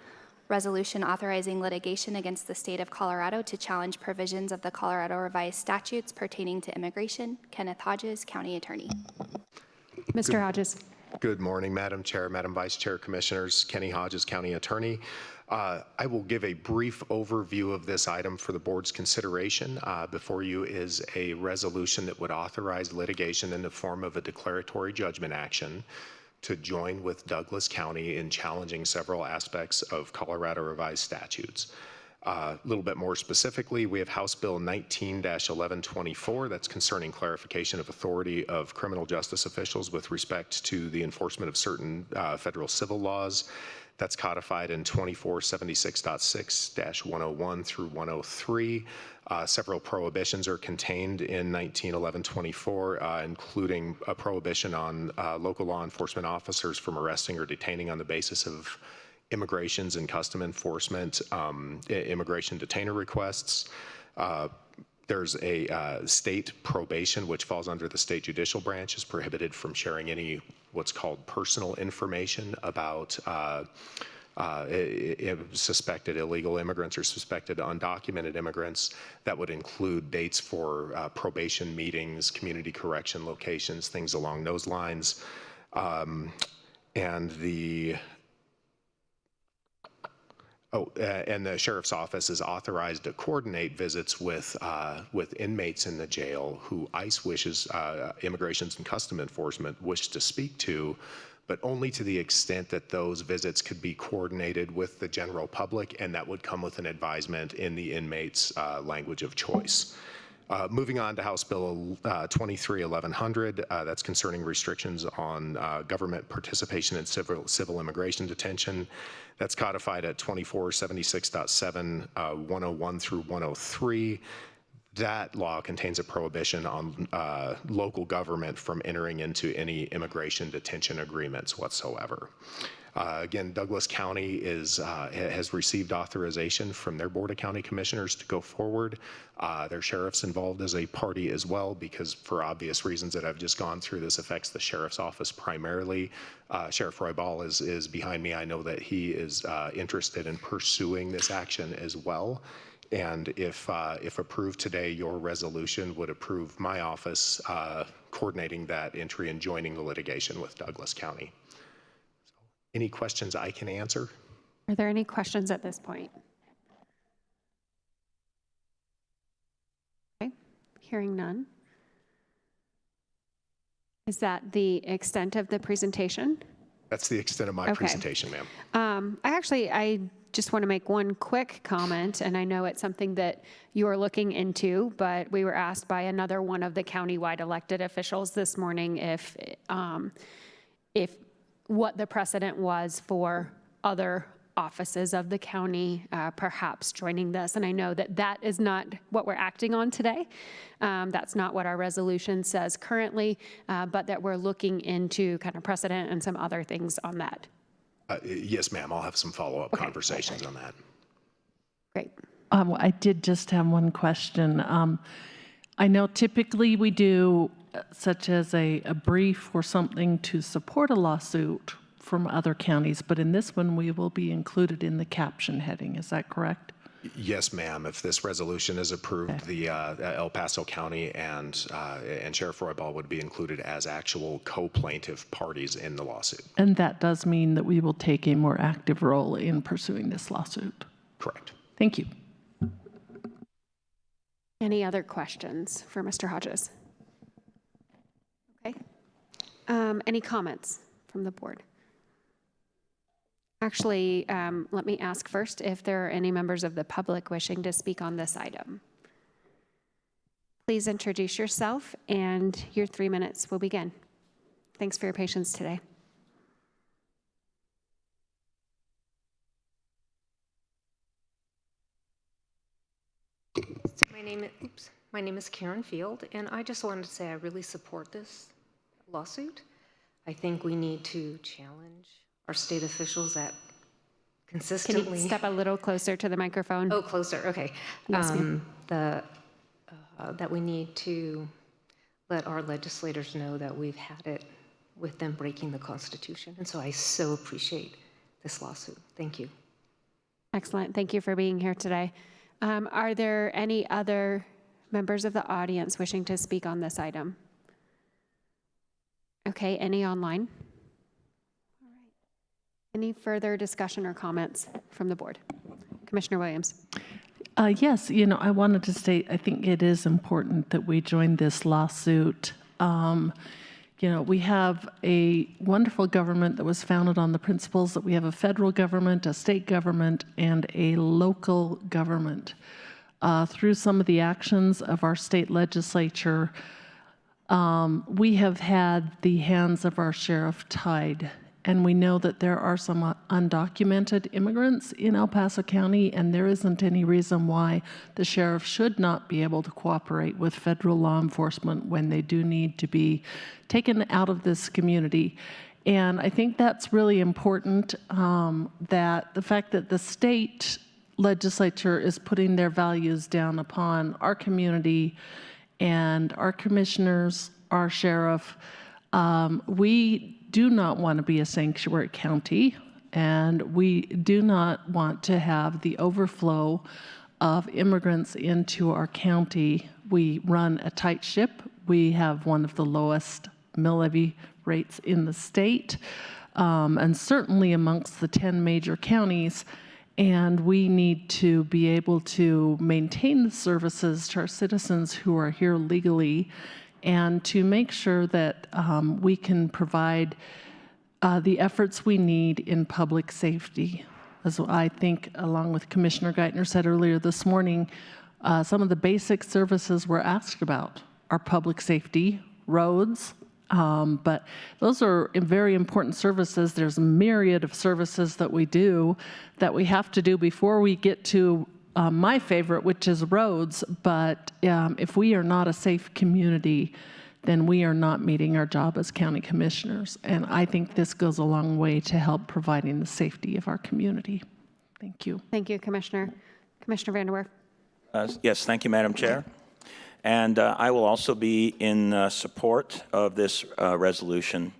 resolution authorizing litigation against the state of Colorado to challenge provisions of the Colorado Revised Statutes pertaining to immigration. Kenneth Hodges, County Attorney. Mr. Hodges. Good morning, Madam Chair, Madam Vice Chair, Commissioners. Kenny Hodges, County Attorney. I will give a brief overview of this item for the board's consideration. Before you is a resolution that would authorize litigation in the form of a declaratory judgment action to join with Douglas County in challenging several aspects of Colorado Revised Statutes. A little bit more specifically, we have House Bill 19-1124 that's concerning clarification of authority of criminal justice officials with respect to the enforcement of certain federal civil laws. That's codified in 2476.6-101 through 103. Several prohibitions are contained in 19-1124, including a prohibition on local law enforcement officers from arresting or detaining on the basis of immigrations and custom enforcement, immigration detainer requests. There's a state probation, which falls under the state judicial branch, is prohibited from sharing any what's called personal information about suspected illegal immigrants or suspected undocumented immigrants. That would include dates for probation meetings, community correction locations, things along those lines. And the sheriff's office is authorized to coordinate visits with inmates in the jail who ICE wishes, Immigrations and Custom Enforcement wish to speak to, but only to the extent that those visits could be coordinated with the general public, and that would come with an advisement in the inmate's language of choice. Moving on to House Bill 23-1100, that's concerning restrictions on government participation in civil immigration detention. That's codified at 2476.7, 101 through 103. That law contains a prohibition on local government from entering into any immigration detention agreements whatsoever. Again, Douglas County has received authorization from their Board of County Commissioners to go forward. Their sheriff's involved as a party as well, because for obvious reasons that I've just gone through, this affects the sheriff's office primarily. Sheriff Roy Ball is behind me. I know that he is interested in pursuing this action as well. And if approved today, your resolution would approve my office coordinating that entry and joining the litigation with Douglas County. Any questions I can answer? Are there any questions at this point? Okay, hearing none. Is that the extent of the presentation? That's the extent of my presentation, ma'am. I just want to make one quick comment, and I know it's something that you're looking into, but we were asked by another one of the countywide elected officials this morning if what the precedent was for other offices of the county perhaps joining this. And I know that that is not what we're acting on today. That's not what our resolution says currently, but that we're looking into kind of precedent and some other things on that. Yes, ma'am. I'll have some follow-up conversations on that. Great. I did just have one question. I know typically we do such as a brief or something to support a lawsuit from other counties, but in this one we will be included in the caption heading. Is that correct? Yes, ma'am. If this resolution is approved, the El Paso County and Sheriff Roy Ball would be included as actual co-plaintiff parties in the lawsuit. And that does mean that we will take a more active role in pursuing this lawsuit. Correct. Thank you. Any other questions for Mr. Hodges? Okay. Any comments from the board? Actually, let me ask first if there are any members of the public wishing to speak on this item. Please introduce yourself, and your 3 minutes will begin. Thanks for your patience today. So my name is Karen Field, and I just wanted to say I really support this lawsuit. I think we need to challenge our state officials that Can consistently. you step a little closer to the microphone? Oh, closer, okay. Yes, ma'am. That we need to let our legislators know that we've had it with them breaking the Constitution. And so I so appreciate this lawsuit. Thank you. Excellent. Thank you for being here today. Are there any other members of the audience wishing to speak on this item? Okay, any online? All right. Any further discussion or comments from the board? Commissioner Williams. Yes, I wanted to state, I think it is important that we join this lawsuit. We have a wonderful government that was founded on the principles that we have a federal government, a state government, and a local government. Through some of the actions of our state legislature, we have had the hands of our sheriff tied. And we know that there are some undocumented immigrants in El Paso County, and there isn't any reason why the sheriff should not be able to cooperate with federal law enforcement when they do need to be taken out of this community. And I think that's really important, that the fact that the state legislature is putting their values down upon our community and our commissioners, our sheriff. We do not want to be a sanctuary county, and we do not want to have the overflow of immigrants into our county. We run a tight ship. We have one of the lowest mill levy rates in the state, and certainly amongst the 10 major counties. And we need to be able to maintain the services to our citizens who are here legally, and to make sure that we can provide the efforts we need in public safety. As I think, along with Commissioner Geithner said earlier this morning, some of the basic services we're asked about are public safety, roads, but those are very important services. There's a myriad of services that we do that we have to do before we get to my favorite, which is roads. But if we are not a safe community, then we are not meeting our job as county commissioners. And I think this goes a long way to help providing the safety of our community. Thank you. Thank you, Commissioner. Commissioner Vanderwerf. Yes, thank you, Madam Chair. And I will also be in support of this resolution.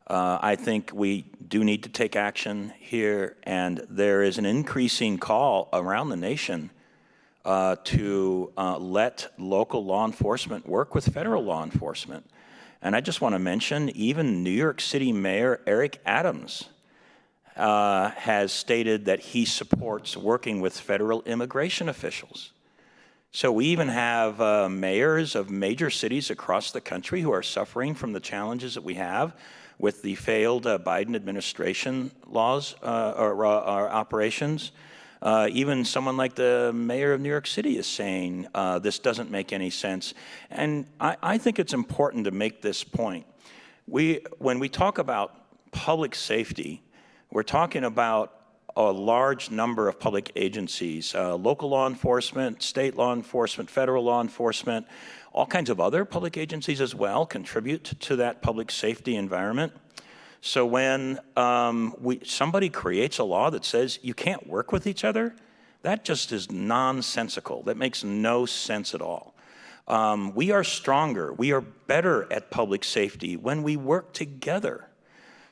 I think we do need to take action here, and there is an increasing call around the nation to let local law enforcement work with federal law enforcement. And I just want to mention, even New York City Mayor Eric Adams has stated that he supports working with federal immigration officials. So we even have mayors of major cities across the country who are suffering from the challenges that we have with the failed Biden administration laws or operations. Even someone like the mayor of New York City is saying this doesn't make any sense. And I think it's important to make this point. When we talk about public safety, we're talking about a large number of public agencies, local law enforcement, state law enforcement, federal law enforcement, all kinds of other public agencies as well contribute to that public safety environment. So when somebody creates a law that says you can't work with each other, that just is nonsensical. That makes no sense at all. We are stronger, we are better at public safety when we work together.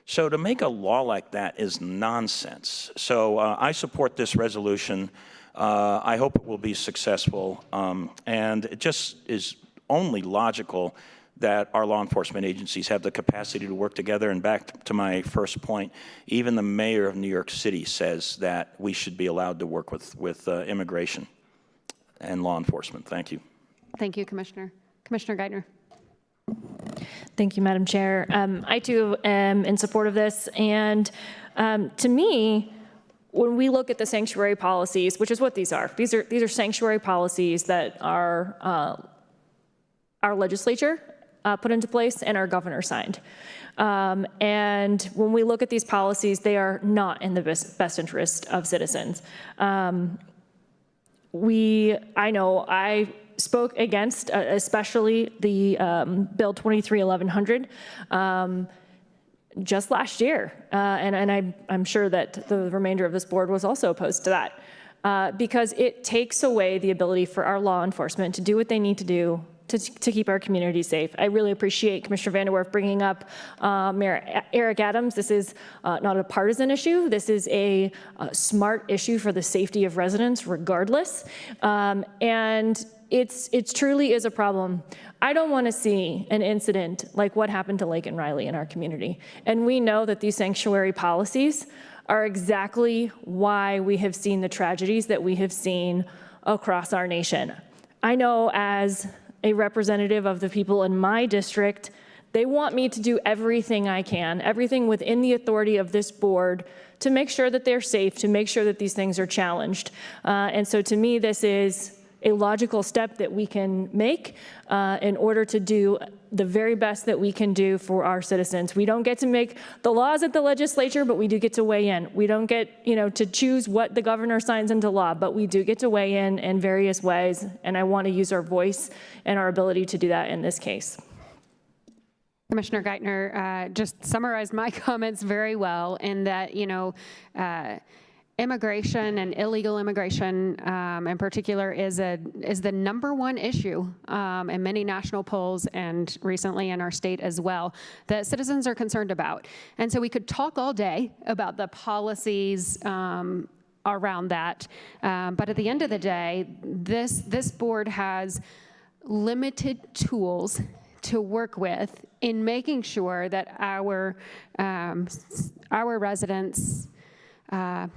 So to make a law like that is nonsense. So I support this resolution. I hope it will be successful. And it just is only logical that our law enforcement agencies have the capacity to work together. And back to my first point, even the mayor of New York City says that we should be allowed to work with immigration and law enforcement. Thank you. Thank you, Commissioner. Commissioner Geithner. Thank you, Madam Chair. I too am in support of this. And to me, when we look at the sanctuary policies, which is what these are sanctuary policies that our legislature put into place and our governor signed. And when we look at these policies, they are not in the best interest of citizens. I know I spoke against, especially the Bill 23-1100 just last year, and I'm sure that the remainder of this board was also opposed to that, because it takes away the ability for our law enforcement to do what they need to do to keep our community safe. I really appreciate Commissioner Van der Werf bringing up Mayor Eric Adams. This is not a partisan issue. This is a smart issue for the safety of residents regardless. And it truly is a problem. I don't want to see an incident like what happened to Lake and Riley in our community. And we know that these sanctuary policies are exactly why we have seen the tragedies that we have seen across our nation. I know as a representative of the people in my district, they want me to do everything I can, everything within the authority of this board to make sure that they're safe, to make sure that these things are challenged. And so to me, this is a logical step that we can make in order to do the very best that we can do for our citizens. We don't get to make the laws at the legislature, but we do get to weigh in. We don't get, to choose what the governor signs into law, but we do get to weigh in various ways, and I want to use our voice and our ability to do that in this case. Commissioner Geithner just summarized my comments very well in that, immigration and illegal immigration in particular is the #1 issue in many national polls and recently in our state as well that citizens are concerned about. And so we could talk all day about the policies around that, but at the end of the day, this board has limited tools to work with in making sure that our residents'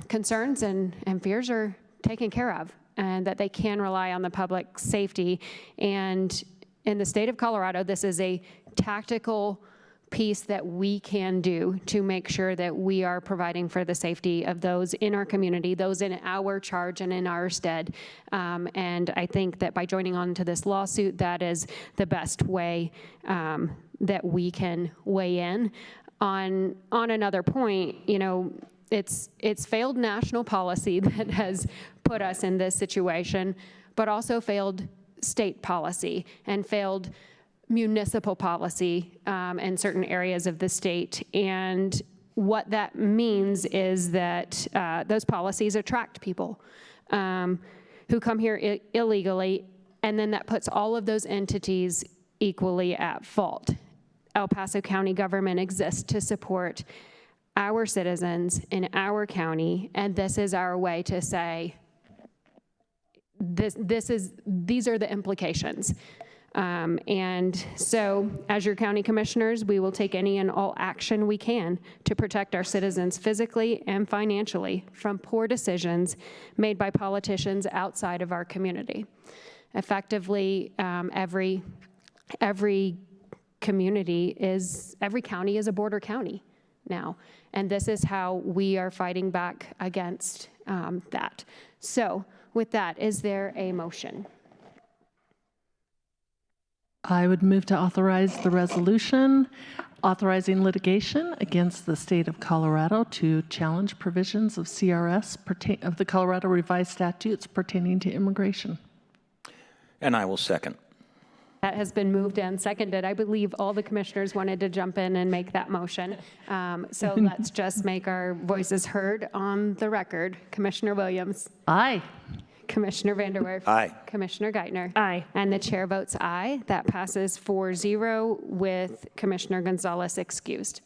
concerns and fears are taken care of, and that they can rely on the public safety. And in the state of Colorado, this is a tactical piece that we can do to make sure that we are providing for the safety of those in our community, those in our charge and in our stead. And I think that by joining on to this lawsuit, that is the best way that we can weigh in. On another point, it's failed national policy that has put us in this situation, but also failed state policy and failed municipal policy in certain areas of the state. And what that means is that those policies attract people who come here illegally, and then that puts all of those entities equally at fault. El Paso County government exists to support our citizens in our county, and this is our way to say, these are the implications. And so, as your county commissioners, we will take any and all action we can to protect our citizens physically and financially from poor decisions made by politicians outside of our community. Effectively, every county is a border county now. And this is how we are fighting back against that. So with that, is there a motion? I would move to authorize the resolution authorizing litigation against the state of Colorado to challenge provisions of CRS of the Colorado Revised Statutes pertaining to immigration. And I will second. That has been moved and seconded. I believe all the commissioners wanted to jump in and make that motion. So let's just make our voices heard on the record. Commissioner Williams. Aye. Commissioner Van der Werf. Aye. Commissioner Geithner. Aye. And the chair votes aye. That passes 4-0 with Commissioner Gonzalez excused.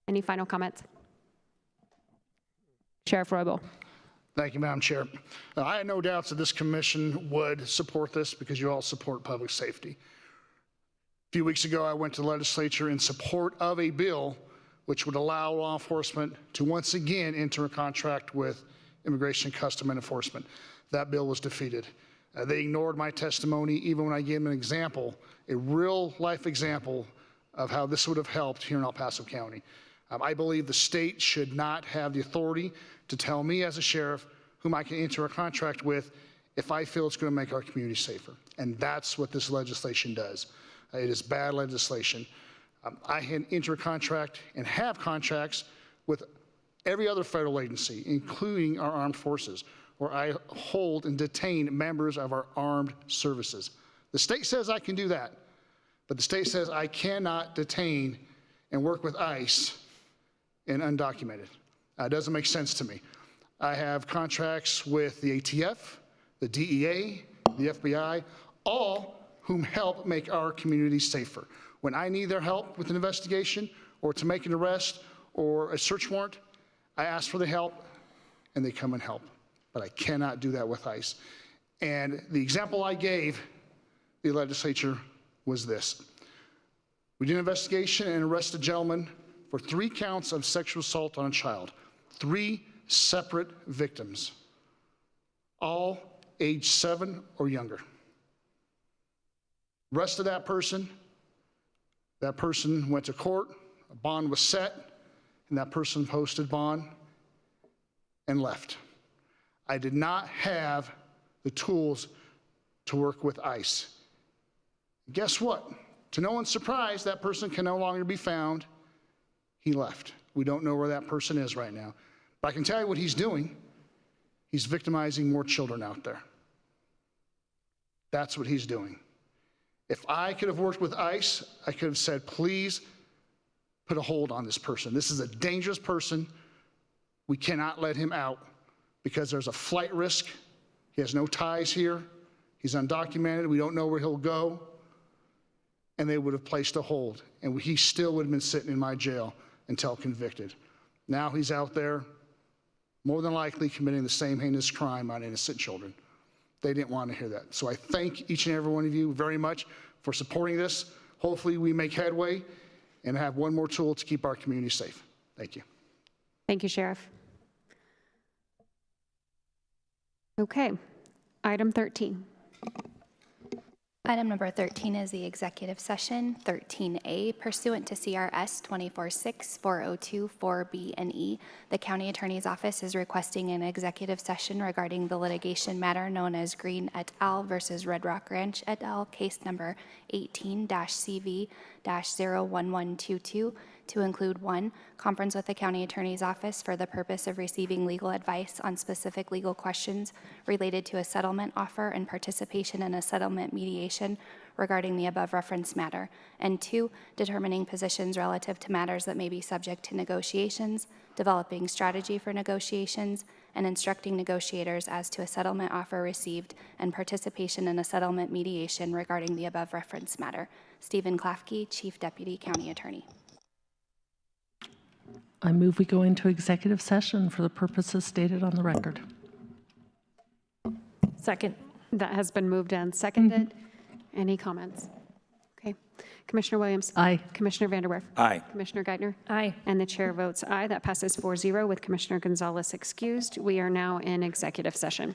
Any final comments? Sheriff Roybal. Thank you, Madam Chair. I had no doubts that this commission would support this because you all support public safety. A few weeks ago, I went to the legislature in support of a bill which would allow law enforcement to once again enter a contract with Immigration and Customs Enforcement. That bill was defeated. They ignored my testimony even when I gave them an example, a real-life example of how this would have helped here in El Paso County. I believe the state should not have the authority to tell me as a sheriff whom I can enter a contract with if I feel it's going to make our community safer. And that's what this legislation does. It is bad legislation. I can enter a contract and have contracts with every other federal agency, including our armed forces, where I hold and detain members of our armed services. The state says I can do that, but the state says I cannot detain and work with ICE and undocumented. It doesn't make sense to me. I have contracts with the ATF, the DEA, the FBI, all whom help make our community safer. When I need their help with an investigation or to make an arrest or a search warrant, I ask for the help and they come and help. But I cannot do that with ICE. And the example I gave the legislature was this. We did an investigation and arrested a gentleman for 3 counts of sexual assault on a child. 3 separate victims, all age 7 or younger. Arrested that person went to court, a bond was set, and that person posted bond and left. I did not have the tools to work with ICE. Guess what? To no one's surprise, that person can no longer be found. He left. We don't know where that person is right now. But I can tell you what he's doing. He's victimizing more children out there. That's what he's doing. If I could have worked with ICE, I could have said, please put a hold on this person. This is a dangerous person. We cannot let him out because there's a flight risk. He has no ties here. He's undocumented. We don't know where he'll go. And they would have placed a hold, and he still would have been sitting in my jail until convicted. Now he's out there, more than likely committing the same heinous crime on innocent children. They didn't want to hear that. So I thank each and every one of you very much for supporting this. Hopefully we make headway and have one more tool to keep our community safe. Thank you. Thank you, Sheriff. Okay, item 13. Item number 13 is the executive session. 13A, pursuant to CRS 246402 4B and E, the County Attorney's Office is requesting an executive session regarding the litigation matter known as Green et al. Versus Red Rock Ranch et al., case number 18-CV-01122, to include 1, conference with the County Attorney's Office for the purpose of receiving legal advice on specific legal questions related to a settlement offer and participation in a settlement mediation regarding the above referenced matter, and 2, determining positions relative to matters that may be subject to negotiations, developing strategy for negotiations, and instructing negotiators as to a settlement offer received and participation in a settlement mediation regarding the above referenced matter. Stephen Klafke, Chief Deputy County Attorney. I move we go into executive session for the purposes stated on the record. Second. That has been moved and seconded. Any comments? Okay. Commissioner Williams? Aye. Commissioner Vanderwerf? Aye. Commissioner Geithner? Aye. And the chair votes aye. That passes 4-0 with Commissioner Gonzalez excused. We are now in executive session.